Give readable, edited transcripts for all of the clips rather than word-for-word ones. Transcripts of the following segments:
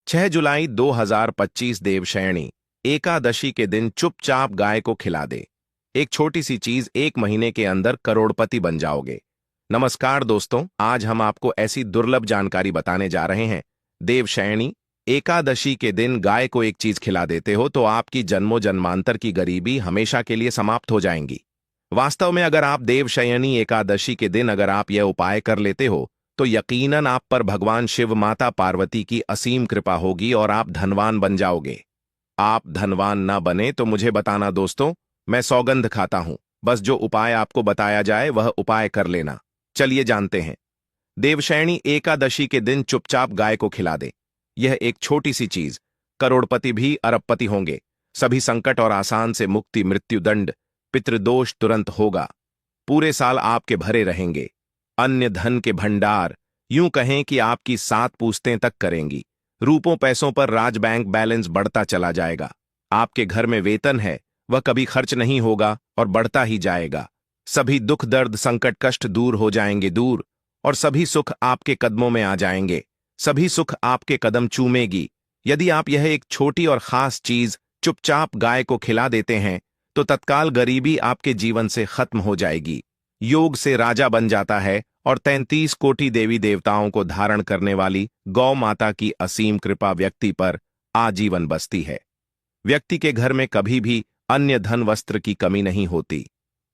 6 जुलाई 2025 देवशयनी एकादशी के दिन चुपचाप गाय को खिला दे। एक छोटी सी चीज 1 महीने के अंदर करोड़पति बन जाओगे। नमस्कार दोस्तों, आज हम आपको ऐसी दुर्लभ जानकारी बताने जा रहे हैं। देवशयनी एकादशी के दिन गाय को एक चीज खिला देते हो तो आपकी जन्मों जन्मांतर की गरीबी हमेशा के लिए समाप्त हो जाएंगी। वास्तव में अगर आप देवशयनी एकादशी के दिन अगर आप यह उपाय कर लेते हो तो यकीनन आप पर भगवान शिव माता पार्वती की असीम कृपा होगी और आप धनवान बन जाओगे। आप धनवान ना बने तो मुझे बताना दोस्तों, मैं सौगंध खाता हूं। बस जो उपाय आपको बताया जाए वह उपाय कर लेना। चलिए जानते हैं। देवशयनी एकादशी के दिन चुपचाप गाय को खिला दे। यह एक छोटी सी चीज, करोड़पति भी अरबपति होंगे। सभी संकट और आसान से मुक्ति, मृत्युदंड, पितृदोष तुरंत होगा। पूरे साल आपके भरे रहेंगे। अन्य धन के भंडार, यूं कहें कि आपकी 7 पूछतें तक करेंगी। रूपों पैसों पर राज बैंक बैलेंस बढ़ता चला जाएगा। आपके घर में वेतन है, वह कभी खर्च नहीं होगा और बढ़ता ही जाएगा। सभी दुख दर्द संकट कष्ट दूर हो जाएंगे दूर, और सभी सुख आपके कदमों में आ जाएंगे। सभी सुख आपके कदम चूमेगी। यदि आप यह एक छोटी और खास चीज चुपचाप गाय को खिला देते हैं तो तत्काल गरीबी आपके जीवन से खत्म हो जाएगी। योग से राजा बन जाता है और 33 कोटि देवी देवताओं को धारण करने वाली गौ माता की असीम कृपा व्यक्ति पर आजीवन बसती है। व्यक्ति के घर में कभी भी अन्य धन वस्त्र की कमी नहीं होती।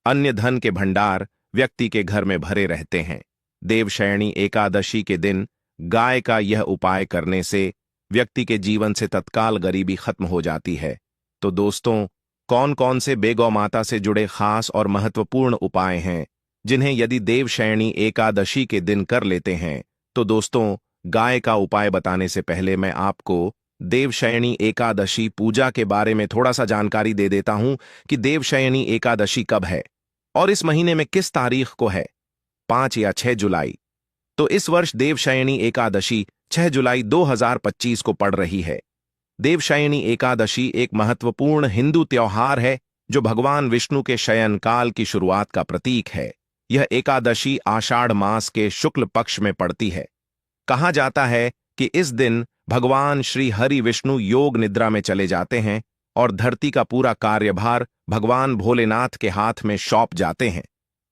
अन्य धन के भंडार व्यक्ति के घर में भरे रहते हैं। देवशयनी एकादशी के दिन गाय का यह उपाय करने से व्यक्ति के जीवन से तत्काल गरीबी खत्म हो जाती है। तो दोस्तों, कौन कौन से बेगौ माता से जुड़े खास और महत्वपूर्ण उपाय हैं जिन्हें यदि देवशयनी एकादशी के दिन कर लेते हैं? तो दोस्तों, गाय का उपाय बताने से पहले मैं आपको देवशयनी एकादशी पूजा के बारे में थोड़ा सा जानकारी दे देता हूं कि देवशयनी एकादशी कब है और इस महीने में किस तारीख को है, 5 या 6 जुलाई। तो इस वर्ष देवशयनी एकादशी 6 जुलाई 2025 को पड़ रही है। देवशयनी एकादशी एक महत्वपूर्ण हिंदू त्योहार है जो भगवान विष्णु के शयन काल की शुरुआत का प्रतीक है। यह एकादशी आषाढ़ मास के शुक्ल पक्ष में पड़ती है। कहा जाता है कि इस दिन भगवान श्री हरि विष्णु योग निद्रा में चले जाते हैं और धरती का पूरा कार्यभार भगवान भोलेनाथ के हाथ में सौंप जाते हैं।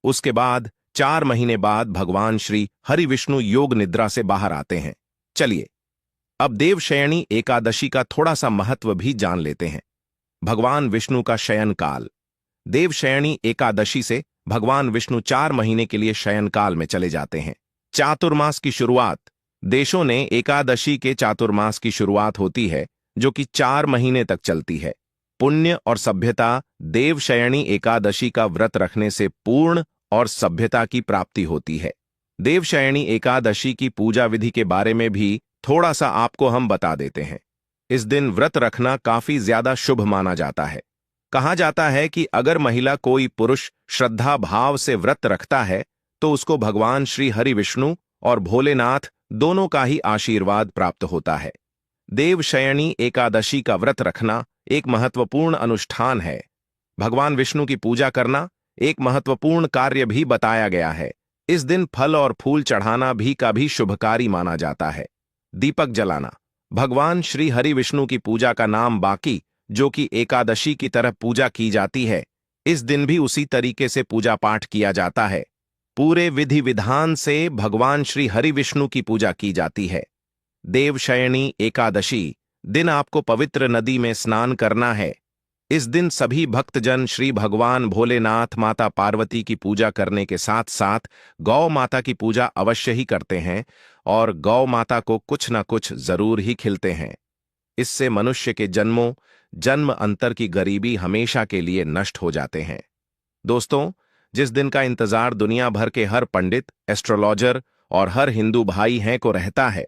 उसके बाद 4 महीने बाद भगवान श्री हरि विष्णु योग निद्रा से बाहर आते हैं। चलिए अब देवशयनी एकादशी का थोड़ा सा महत्व भी जान लेते हैं। भगवान विष्णु का शयन काल। देवशयनी एकादशी से भगवान विष्णु 4 महीने के लिए शयन काल में चले जाते हैं। चातुर्मास की शुरुआत। देशों ने एकादशी के चातुर्मास की शुरुआत होती है जो कि 4 महीने तक चलती है। पुण्य और सभ्यता। देवशयनी एकादशी का व्रत रखने से पूर्ण और सभ्यता की प्राप्ति होती है। देवशयनी एकादशी की पूजा विधि के बारे में भी थोड़ा सा आपको हम बता देते हैं। इस दिन व्रत रखना काफी ज्यादा शुभ माना जाता है। कहा जाता है कि अगर महिला कोई पुरुष श्रद्धा भाव से व्रत रखता है तो उसको भगवान श्री हरि विष्णु और भोलेनाथ दोनों का ही आशीर्वाद प्राप्त होता है। देवशयनी एकादशी का व्रत रखना एक महत्वपूर्ण अनुष्ठान है। भगवान विष्णु की पूजा करना एक महत्वपूर्ण कार्य भी बताया गया है। इस दिन फल और फूल चढ़ाना भी का भी शुभकारी माना जाता है। दीपक जलाना। भगवान श्री हरि विष्णु की पूजा का नाम बाकी, जो कि एकादशी की तरह पूजा की जाती है, इस दिन भी उसी तरीके से पूजा पाठ किया जाता है। पूरे विधि विधान से भगवान श्री हरि विष्णु की पूजा की जाती है। देवशयनी एकादशी दिन आपको पवित्र नदी में स्नान करना है। इस दिन सभी भक्तजन श्री भगवान भोलेनाथ माता पार्वती की पूजा करने के साथ साथ गौ माता की पूजा अवश्य ही करते हैं और गौ माता को कुछ न कुछ जरूर ही खिलते हैं। इससे मनुष्य के जन्म अंतर की गरीबी हमेशा के लिए नष्ट हो जाते हैं। दोस्तों, जिस दिन का इंतजार दुनिया भर के हर पंडित, एस्ट्रोलॉजर और हर हिंदू भाई हैं को रहता है,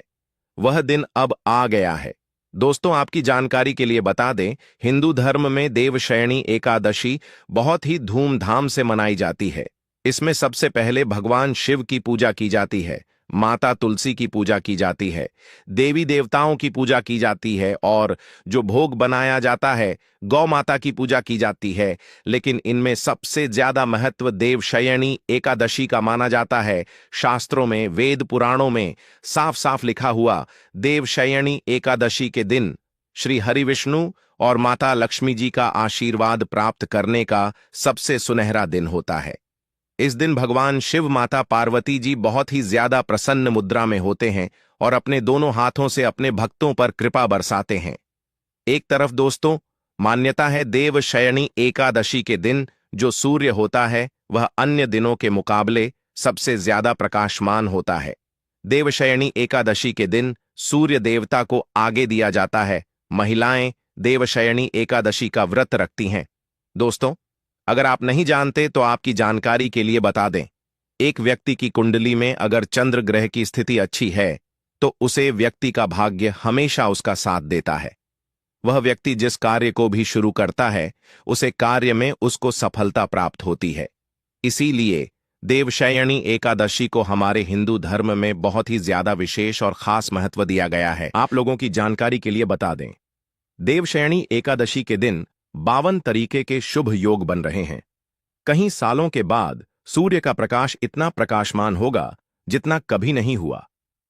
वह दिन अब आ गया है। दोस्तों, आपकी जानकारी के लिए बता दें, हिंदू धर्म में देवशयनी एकादशी बहुत ही धूमधाम से मनाई जाती है। इसमें सबसे पहले भगवान शिव की पूजा की जाती है। माता तुलसी की पूजा की जाती है, देवी देवताओं की पूजा की जाती है और जो भोग बनाया जाता है गौ माता की पूजा की जाती है। लेकिन इनमें सबसे ज्यादा महत्व देवशयनी एकादशी का माना जाता है। शास्त्रों में, वेद पुराणों में साफ साफ लिखा हुआ देवशयनी एकादशी के दिन श्री हरिविष्णु और माता लक्ष्मी जी का आशीर्वाद प्राप्त करने का सबसे सुनहरा दिन होता है। इस दिन भगवान शिव, माता पार्वती जी बहुत ही ज्यादा प्रसन्न मुद्रा में होते हैं और अपने दोनों हाथों से अपने भक्तों पर कृपा बरसाते हैं। एक तरफ दोस्तों मान्यता है देवशयनी एकादशी के दिन जो सूर्य होता है वह अन्य दिनों के मुकाबले सबसे ज्यादा प्रकाशमान होता है। देवशयनी एकादशी के दिन सूर्य देवता को आगे दिया जाता है। महिलाएं देवशयनी एकादशी का व्रत रखती हैं। दोस्तों, अगर आप नहीं जानते तो आपकी जानकारी के लिए बता दें, एक व्यक्ति की कुंडली में अगर चंद्र ग्रह की स्थिति अच्छी है तो उसे व्यक्ति का भाग्य हमेशा उसका साथ देता है। वह व्यक्ति जिस कार्य को भी शुरू करता है उसे कार्य में उसको सफलता प्राप्त होती है। इसीलिए देवशयनी एकादशी को हमारे हिंदू धर्म में बहुत ही ज्यादा विशेष और खास महत्व दिया गया है। आप लोगों की जानकारी के लिए बता दें, देवशयनी एकादशी के दिन 52 तरीके के शुभ योग बन रहे हैं। कहीं सालों के बाद सूर्य का प्रकाश इतना प्रकाशमान होगा जितना कभी नहीं हुआ।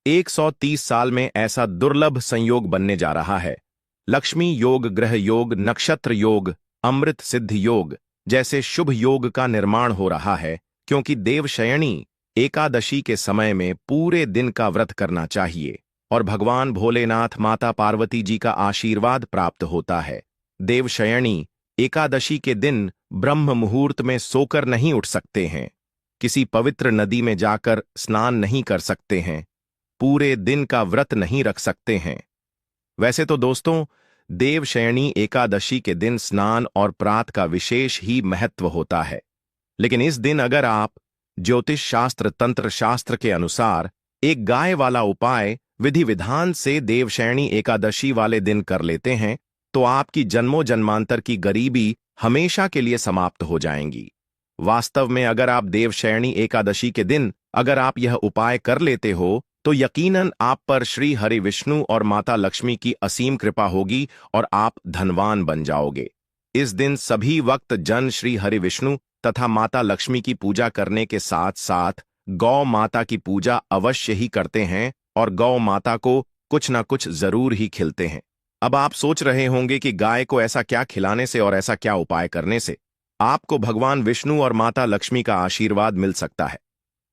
130 साल में ऐसा दुर्लभ संयोग बनने जा रहा है। लक्ष्मी योग, ग्रह योग, नक्षत्र योग, अमृत सिद्धि योग जैसे शुभ योग का निर्माण हो रहा है, क्योंकि देवशयनी एकादशी के समय में पूरे दिन का व्रत करना चाहिए और भगवान भोलेनाथ, माता पार्वती जी का आशीर्वाद प्राप्त होता है। देवशयनी एकादशी के दिन ब्रह्म मुहूर्त में सोकर नहीं उठ सकते हैं, किसी पवित्र नदी में जाकर स्नान नहीं कर सकते हैं, पूरे दिन का व्रत नहीं रख सकते हैं। वैसे तो दोस्तों देवशयनी एकादशी के दिन स्नान और प्रात का विशेष ही महत्व होता है, लेकिन इस दिन अगर आप ज्योतिष शास्त्र, तंत्र शास्त्र के अनुसार एक गाय वाला उपाय विधि विधान से देवशयनी एकादशी वाले दिन कर लेते हैं तो आपकी जन्मों जन्मांतर की गरीबी हमेशा के लिए समाप्त हो जाएंगी। वास्तव में अगर आप देवशयनी एकादशी के दिन अगर आप यह उपाय कर लेते हो तो यकीनन आप पर श्री हरि विष्णु और माता लक्ष्मी की असीम कृपा होगी और आप धनवान बन जाओगे। इस दिन सभी वक्त जन श्री हरि विष्णु तथा माता लक्ष्मी की पूजा करने के साथ साथ गौ माता की पूजा अवश्य ही करते हैं और गौ माता को कुछ ना कुछ जरूर ही खिलते हैं। अब आप सोच रहे होंगे कि गाय को ऐसा क्या खिलाने से और ऐसा क्या उपाय करने से आपको भगवान विष्णु और माता लक्ष्मी का आशीर्वाद मिल सकता है।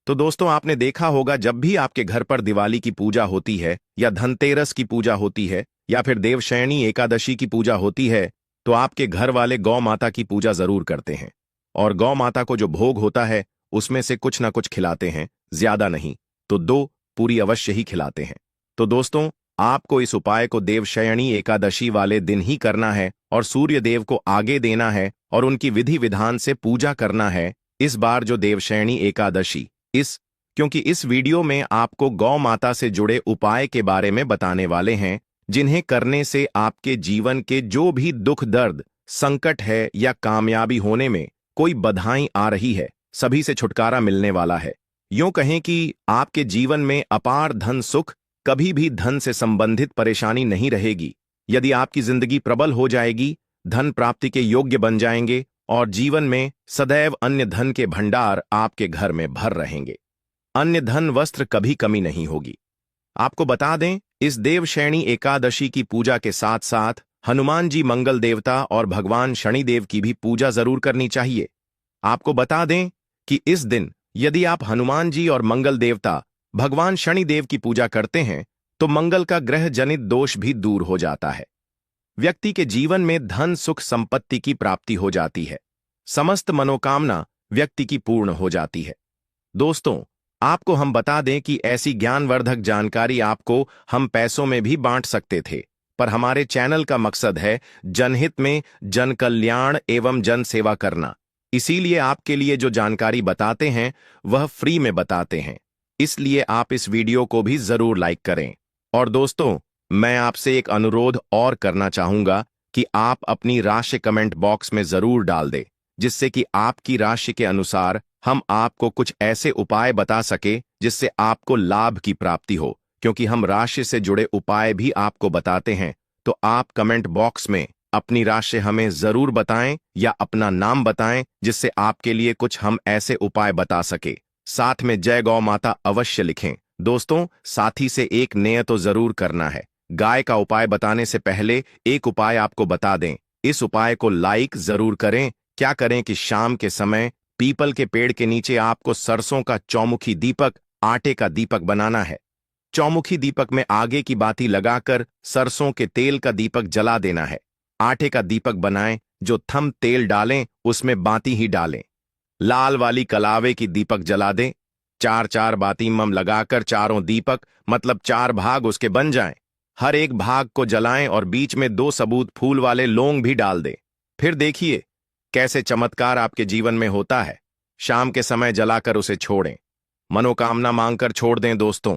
तो दोस्तों आपने देखा होगा जब भी आपके घर पर दिवाली की पूजा होती है या धनतेरस की पूजा होती है या फिर देवशयनी एकादशी की पूजा होती है तो आपके घर वाले गौ माता की पूजा जरूर करते हैं और गौ माता को जो भोग होता है उसमें से कुछ ना कुछ खिलाते हैं, ज्यादा नहीं तो 2 पूरी अवश्य ही खिलाते हैं। तो दोस्तों आपको इस उपाय को देवशयनी एकादशी वाले दिन ही करना है और सूर्य देव को आगे देना है और उनकी विधि विधान से पूजा करना है। इस बार जो देवशयनी एकादशी क्योंकि इस वीडियो में आपको गौ माता से जुड़े उपाय के बारे में बताने वाले हैं जिन्हें करने से आपके जीवन के जो भी दुख, दर्द, संकट है या कामयाबी होने में कोई बाधाएं आ रही है, सभी से छुटकारा मिलने वाला है। यूं कहें कि आपके जीवन में अपार धन सुख, कभी भी धन से संबंधित परेशानी नहीं रहेगी। यदि आपकी जिंदगी प्रबल हो जाएगी, धन प्राप्ति के योग्य बन जाएंगे और जीवन में सदैव अन्य धन के भंडार आपके घर में भर रहेंगे। अन्य धन, वस्त्र कभी कमी नहीं होगी। आपको बता दें, इस देवशयनी एकादशी की पूजा के साथ साथ हनुमान जी, मंगल देवता और भगवान शनिदेव की भी पूजा जरूर करनी चाहिए। आपको बता दें कि इस दिन यदि आप हनुमान जी और मंगल देवता भगवान शनिदेव की पूजा करते हैं तो मंगल का ग्रह जनित दोष भी दूर हो जाता है। व्यक्ति के जीवन में धन, सुख, संपत्ति की प्राप्ति हो जाती है। समस्त मनोकामना व्यक्ति की पूर्ण हो जाती है। दोस्तों आपको हम बता दें कि ऐसी ज्ञानवर्धक जानकारी आपको हम पैसों में भी बांट सकते थे, पर हमारे चैनल का मकसद है जनहित में जन कल्याण एवं जन सेवा करना। इसीलिए आपके लिए जो जानकारी बताते हैं वह फ्री में बताते हैं। इसलिए आप इस वीडियो को भी जरूर लाइक करें। और दोस्तों मैं आपसे एक अनुरोध और करना चाहूंगा कि आप अपनी राशि कमेंट बॉक्स में जरूर डाल दें, जिससे कि आपकी राशि के अनुसार हम आपको कुछ ऐसे उपाय बता सके जिससे आपको लाभ की प्राप्ति हो। क्योंकि हम राशि से जुड़े उपाय भी आपको बताते हैं, तो आप कमेंट बॉक्स में अपनी राशि हमें जरूर बताएं या अपना नाम बताएं, जिससे आपके लिए कुछ हम ऐसे उपाय बता सके। साथ में जय गौ माता अवश्य लिखें। दोस्तों, साथी से एक नेय तो जरूर करना है। गाय का उपाय बताने से पहले एक उपाय आपको बता दें। इस उपाय को लाइक जरूर करें। क्या करें कि शाम के समय पीपल के पेड़ के नीचे आपको सरसों का चौमुखी दीपक, आटे का दीपक बनाना है। चौमुखी दीपक में आगे की बाती लगाकर सरसों के तेल का दीपक जला देना है। आटे का दीपक बनाएं, जो थम तेल डालें उसमें बाती ही डालें। लाल वाली कलावे की दीपक जला दें। चार चार बाती मम लगाकर चारों दीपक मतलब 4 भाग उसके बन जाएं। हर एक भाग को जलाएं और बीच में 2 सबूत फूल वाले लौंग भी डाल दें। फिर देखिए कैसे चमत्कार आपके जीवन में होता है। शाम के समय जलाकर उसे छोड़ें। मनोकामना मांगकर छोड़ दें। दोस्तों,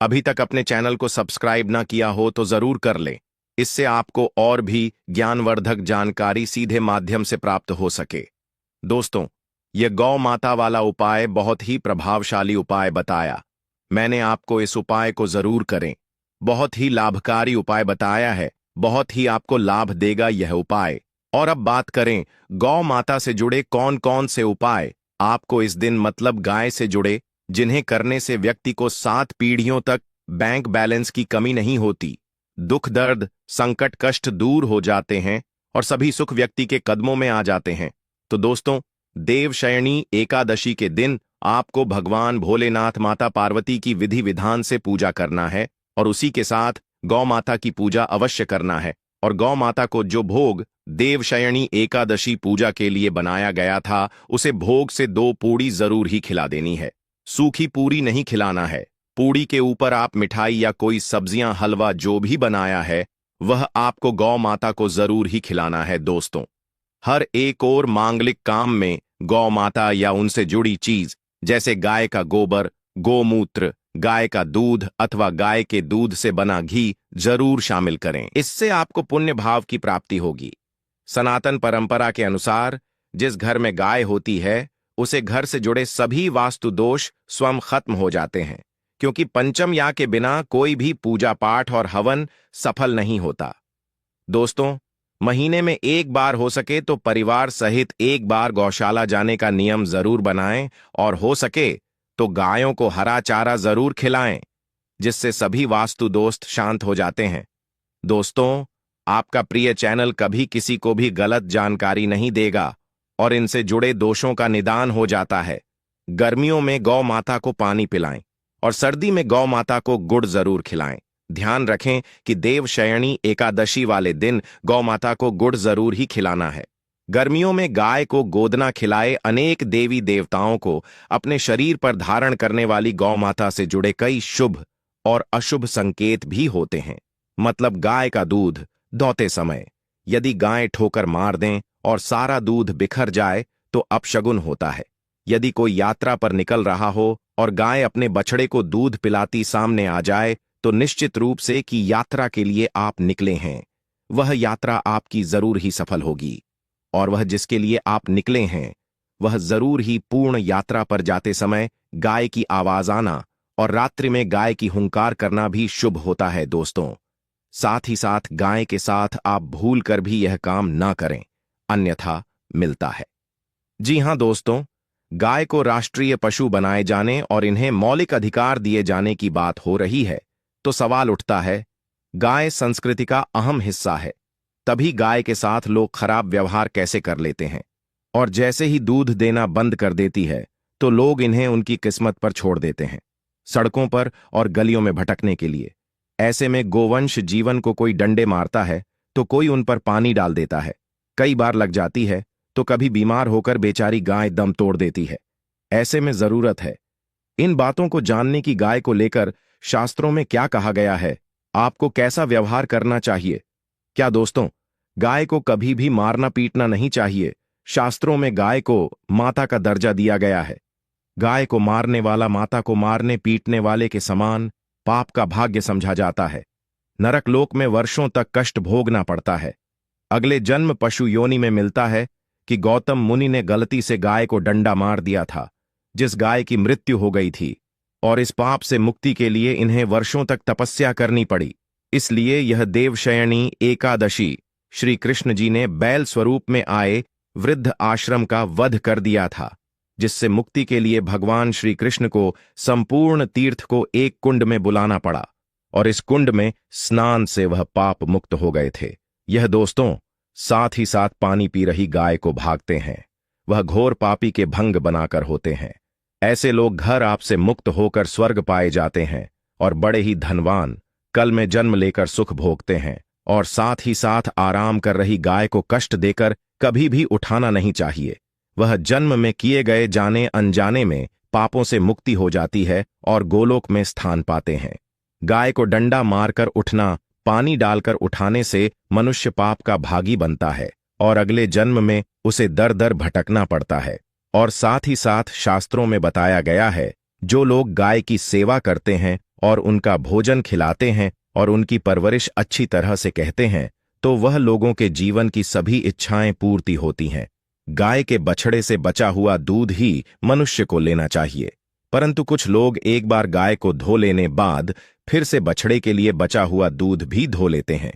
अभी तक अपने चैनल को सब्सक्राइब ना किया हो तो जरूर कर लें। इससे आपको और भी ज्ञानवर्धक जानकारी सीधे माध्यम से प्राप्त हो सके। दोस्तों, यह गौ माता वाला उपाय बहुत ही प्रभावशाली उपाय बताया। मैंने आपको इस उपाय को जरूर करें। बहुत ही लाभकारी उपाय बताया है। बहुत ही आपको लाभ देगा यह उपाय। और अब बात करें गौ माता से जुड़े कौन कौन से उपाय आपको इस दिन मतलब गाय से जुड़े, जिन्हें करने से व्यक्ति को 7 पीढ़ियों तक बैंक बैलेंस की कमी नहीं होती, दुख दर्द संकट कष्ट दूर हो जाते हैं और सभी सुख व्यक्ति के कदमों में आ जाते हैं। तो दोस्तों, देवशयनी एकादशी के दिन आपको भगवान भोलेनाथ माता पार्वती की विधि विधान से पूजा करना है और उसी के साथ गौ माता की पूजा अवश्य करना है। और गौ माता को जो भोग देवशयनी एकादशी पूजा के लिए बनाया गया था, उसे भोग से 2 पूड़ी जरूर ही खिला देनी है। सूखी पूरी नहीं खिलाना है। पूड़ी के ऊपर आप मिठाई या कोई सब्जियां हलवा जो भी बनाया है वह आपको गौ माता को जरूर ही खिलाना है। दोस्तों, हर एक और मांगलिक काम में गौ माता या उनसे जुड़ी चीज जैसे गाय का गोबर, गोमूत्र, गाय का दूध अथवा गाय के दूध से बना घी जरूर शामिल करें। इससे आपको पुण्य भाव की प्राप्ति होगी। सनातन परंपरा के अनुसार जिस घर में गाय होती है उसे घर से जुड़े सभी वास्तु दोष स्वयं खत्म हो जाते हैं, क्योंकि पंचम या के बिना कोई भी पूजा पाठ और हवन सफल नहीं होता। दोस्तों, महीने में एक बार हो सके तो परिवार सहित एक बार गौशाला जाने का नियम जरूर बनाएं और हो सके तो गायों को हरा चारा जरूर खिलाएं, जिससे सभी वास्तु दोस्त शांत हो जाते हैं। दोस्तों, आपका प्रिय चैनल कभी किसी को भी गलत जानकारी नहीं देगा और इनसे जुड़े दोषों का निदान हो जाता है। गर्मियों में गौ माता को पानी पिलाएं और सर्दी में गौ माता को गुड़ जरूर खिलाएं। ध्यान रखें कि देवशयनी एकादशी वाले दिन गौ माता को गुड़ जरूर ही खिलाना है। गर्मियों में गाय को गोदना खिलाए। अनेक देवी देवताओं को अपने शरीर पर धारण करने वाली गौ माता से जुड़े कई शुभ और अशुभ संकेत भी होते हैं। मतलब गाय का दूध दौते समय यदि गाय ठोकर मार दें और सारा दूध बिखर जाए तो अपशगुन होता है। यदि कोई यात्रा पर निकल रहा हो और गाय अपने बछड़े को दूध पिलाती सामने आ जाए तो निश्चित रूप से कि यात्रा के लिए आप निकले हैं, वह यात्रा आपकी जरूर ही सफल होगी। और वह जिसके लिए आप निकले हैं वह जरूर ही पूर्ण यात्रा पर जाते समय गाय की आवाज आना और रात्रि में गाय की हुंकार करना भी शुभ होता है। दोस्तों, साथ ही साथ गाय के साथ आप भूल कर भी यह काम ना करें, अन्यथा मिलता है। जी हां दोस्तों, गाय को राष्ट्रीय पशु बनाए जाने और इन्हें मौलिक अधिकार दिए जाने की बात हो रही है तो सवाल उठता है, गाय संस्कृति का अहम हिस्सा है, तभी गाय के साथ लोग खराब व्यवहार कैसे कर लेते हैं और जैसे ही दूध देना बंद कर देती है तो लोग इन्हें उनकी किस्मत पर छोड़ देते हैं, सड़कों पर और गलियों में भटकने के लिए। ऐसे में गोवंश जीवन को कोई डंडे मारता है तो कोई उन पर पानी डाल देता है, कई बार लग जाती है तो कभी बीमार होकर बेचारी गाय दम तोड़ देती है। ऐसे में जरूरत है इन बातों को जानने की। गाय को लेकर शास्त्रों में क्या कहा गया है, आपको कैसा व्यवहार करना चाहिए। क्या दोस्तों, गाय को कभी भी मारना पीटना नहीं चाहिए। शास्त्रों में गाय को माता का दर्जा दिया गया है। गाय को मारने वाला माता को मारने पीटने वाले के समान पाप का भाग्य समझा जाता है। नरक लोक में वर्षों तक कष्ट भोगना पड़ता है। अगले जन्म पशु योनि में मिलता है कि गौतम मुनि ने गलती से गाय को डंडा मार दिया था जिस गाय की मृत्यु हो गई थी, और इस पाप से मुक्ति के लिए इन्हें वर्षों तक तपस्या करनी पड़ी। इसलिए यह देवशयनी एकादशी श्री कृष्ण जी ने बैल स्वरूप में आए वृद्ध आश्रम का वध कर दिया था, जिससे मुक्ति के लिए भगवान श्री कृष्ण को संपूर्ण तीर्थ को एक कुंड में बुलाना पड़ा, और इस कुंड में स्नान से वह पाप मुक्त हो गए थे। यह दोस्तों, साथ ही साथ पानी पी रही गाय को भागते हैं, वह घोर पापी के भंग बनाकर होते हैं। ऐसे लोग घर आपसे मुक्त होकर स्वर्ग पाए जाते हैं और बड़े ही धनवान कल में जन्म लेकर सुख भोगते हैं। और साथ ही साथ आराम कर रही गाय को कष्ट देकर कभी भी उठाना नहीं चाहिए। वह जन्म में किए गए जाने अनजाने में पापों से मुक्ति हो जाती है और गोलोक में स्थान पाते हैं। गाय को डंडा मारकर उठना, पानी डालकर उठाने से मनुष्य पाप का भागी बनता है और अगले जन्म में उसे दर दर भटकना पड़ता है। और साथ ही साथ शास्त्रों में बताया गया है, जो लोग गाय की सेवा करते हैं और उनका भोजन खिलाते हैं और उनकी परवरिश अच्छी तरह से कहते हैं, तो वह लोगों के जीवन की सभी इच्छाएं पूर्ति होती हैं। गाय के बछड़े से बचा हुआ दूध ही मनुष्य को लेना चाहिए, परंतु कुछ लोग एक बार गाय को धो लेने बाद फिर से बछड़े के लिए बचा हुआ दूध भी धो लेते हैं।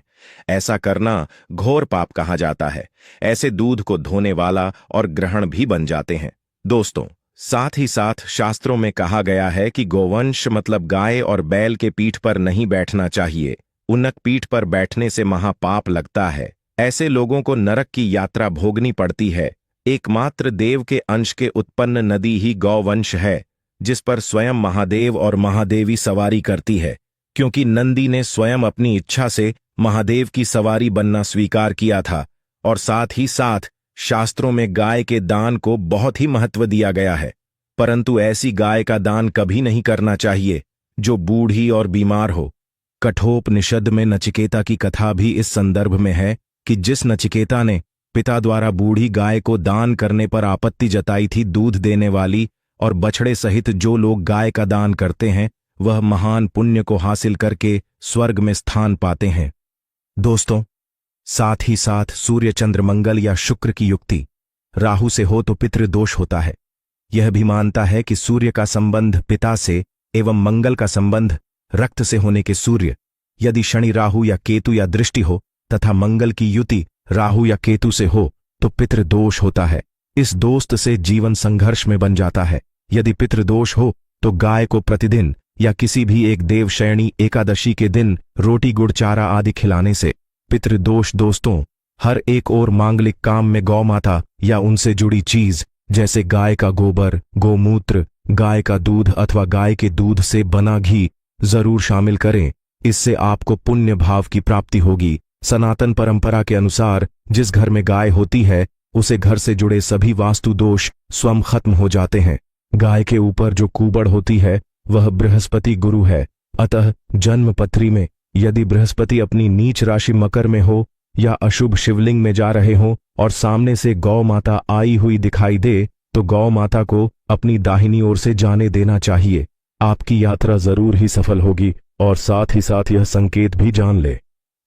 ऐसा करना घोर पाप कहा जाता है। ऐसे दूध को धोने वाला और ग्रहण भी बन जाते हैं। दोस्तों, साथ ही साथ शास्त्रों में कहा गया है कि गोवंश मतलब गाय और बैल के पीठ पर नहीं बैठना चाहिए। उनक पीठ पर बैठने से महापाप लगता है। ऐसे लोगों को नरक की यात्रा भोगनी पड़ती है। एकमात्र देव के अंश के उत्पन्न नदी ही गौवंश है, जिस पर स्वयं महादेव और महादेवी सवारी करती है, क्योंकि नंदी ने स्वयं अपनी इच्छा से महादेव की सवारी बनना स्वीकार किया था। और साथ ही साथ शास्त्रों में गाय के दान को बहुत ही महत्व दिया गया है, परंतु ऐसी गाय का दान कभी नहीं करना चाहिए जो बूढ़ी और बीमार हो। कठोपनिषद में नचिकेता की कथा भी इस संदर्भ में है कि जिस नचिकेता ने पिता द्वारा बूढ़ी गाय को दान करने पर आपत्ति जताई थी, दूध देने वाली और बछड़े सहित जो लोग गाय का दान करते हैं, वह महान पुण्य को हासिल करके स्वर्ग में स्थान पाते हैं। दोस्तों, साथ ही साथ सूर्य चंद्र मंगल या शुक्र की युक्ति राहु से हो तो पितृदोष होता है। यह भी मानता है कि सूर्य का संबंध पिता से एवं मंगल का संबंध रक्त से होने के सूर्य, यदि शनि राहु या केतु या दृष्टि हो तथा मंगल की युति राहु या केतु से हो तो पितृदोष होता है। इस दोस्त से जीवन संघर्ष में बन जाता है। यदि पितृदोष हो तो गाय को प्रतिदिन या किसी भी एक देवशयनी एकादशी के दिन रोटी गुड़ चारा आदि खिलाने से पितृदोष दोस्तों, हर एक और मांगलिक काम में गौ माता या उनसे जुड़ी चीज जैसे गाय का गोबर, गोमूत्र, गाय का दूध अथवा गाय के दूध से बना घी जरूर शामिल करें। इससे आपको पुण्य भाव की प्राप्ति होगी। सनातन परंपरा के अनुसार जिस घर में गाय होती है उसे घर से जुड़े सभी वास्तु दोष स्वयं खत्म हो जाते हैं। गाय के ऊपर जो कुबड़ होती है वह बृहस्पति गुरु है। अतः जन्म पत्री में यदि बृहस्पति अपनी नीच राशि मकर में हो या अशुभ शिवलिंग में जा रहे हो और सामने से गौ माता आई हुई दिखाई दे तो गौ माता को अपनी दाहिनी ओर से जाने देना चाहिए। आपकी यात्रा जरूर ही सफल होगी। और साथ ही साथ यह संकेत भी जान ले,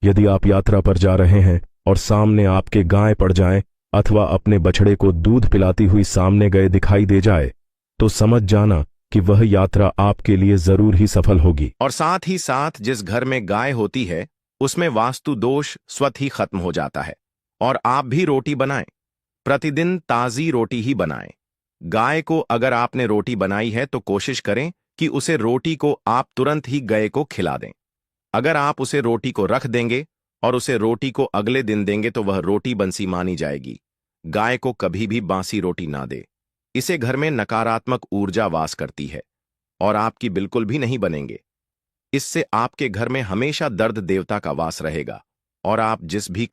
यदि आप यात्रा पर जा रहे हैं और सामने आपके गाय पड़ जाए अथवा अपने बछड़े को दूध पिलाती हुई सामने गए दिखाई दे जाए तो समझ जाना कि वह यात्रा आपके लिए जरूर ही सफल होगी। और साथ ही साथ जिस घर में गाय होती है उसमें वास्तु दोष स्वतः ही खत्म हो जाता है। और आप भी रोटी बनाएं, प्रतिदिन ताजी रोटी ही बनाएं। गाय को अगर आपने रोटी बनाई है तो कोशिश करें कि उसे रोटी को आप तुरंत ही गाय को खिला दें। अगर आप उसे रोटी को रख देंगे और उसे रोटी को अगले दिन देंगे तो वह रोटी बंसी मानी जाएगी। गाय को कभी भी बासी रोटी ना दे। इसे घर में नकारात्मक ऊर्जा वास करती है और आपकी बिल्कुल भी नहीं बनेंगे। इससे आपके घर में हमेशा दर्द देवता का वास रहेगा और आप जिस भी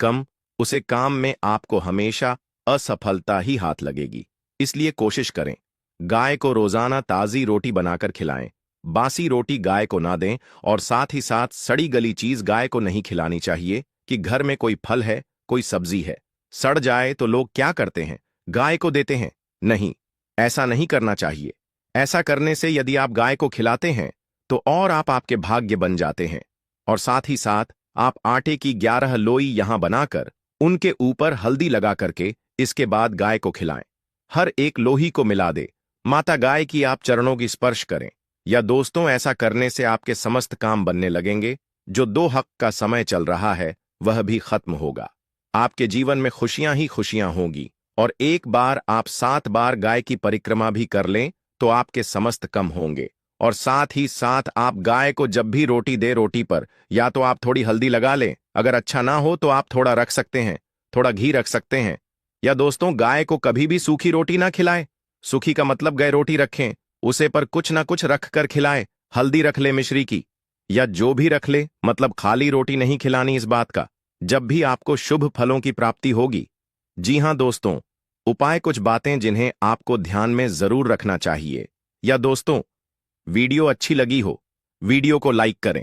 उसे काम में आपको हमेशा असफलता ही हाथ लगेगी। इसलिए कोशिश करें गाय को रोजाना ताजी रोटी बनाकर खिलाएं। बासी रोटी गाय को ना दें और साथ ही साथ सड़ी गली चीज गाय को नहीं खिलानी चाहिए कि घर में कोई फल है, कोई सब्जी है, सड़ जाए तो लोग क्या करते हैं, गाय को देते हैं। नहीं, ऐसा नहीं करना चाहिए। ऐसा करने से यदि आप गाय को खिलाते हैं तो और आप आपके भाग्य बन जाते हैं। और साथ ही साथ आप आटे की 11 लोई यहां बनाकर उनके ऊपर हल्दी लगा करके इसके बाद गाय को खिलाएं। हर एक लोही को मिला दे, माता गाय की आप चरणों की स्पर्श करें। या दोस्तों, ऐसा करने से आपके समस्त काम बनने लगेंगे। जो दो हक का समय चल रहा है वह भी खत्म होगा। आपके जीवन में खुशियां ही खुशियां होंगी। और एक बार आप 7 बार गाय की परिक्रमा भी कर लें तो आपके समस्त कम होंगे। और साथ ही साथ आप गाय को जब भी रोटी दे, रोटी पर या तो आप थोड़ी हल्दी लगा लें, अगर अच्छा ना हो तो आप थोड़ा रख सकते हैं, थोड़ा घी रख सकते हैं। या दोस्तों, गाय को कभी भी सूखी रोटी ना खिलाएं। सूखी का मतलब गए रोटी रखें, उसे पर कुछ ना कुछ रख कर खिलाएं। हल्दी रख ले मिश्री की, या जो भी रख ले, मतलब खाली रोटी नहीं खिलानी इस बात का। जब भी आपको शुभ फलों की प्राप्ति होगी। जी हां दोस्तों, उपाय कुछ बातें जिन्हें आपको ध्यान में जरूर रखना चाहिए। या दोस्तों, वीडियो अच्छी लगी हो, वीडियो को लाइक करें,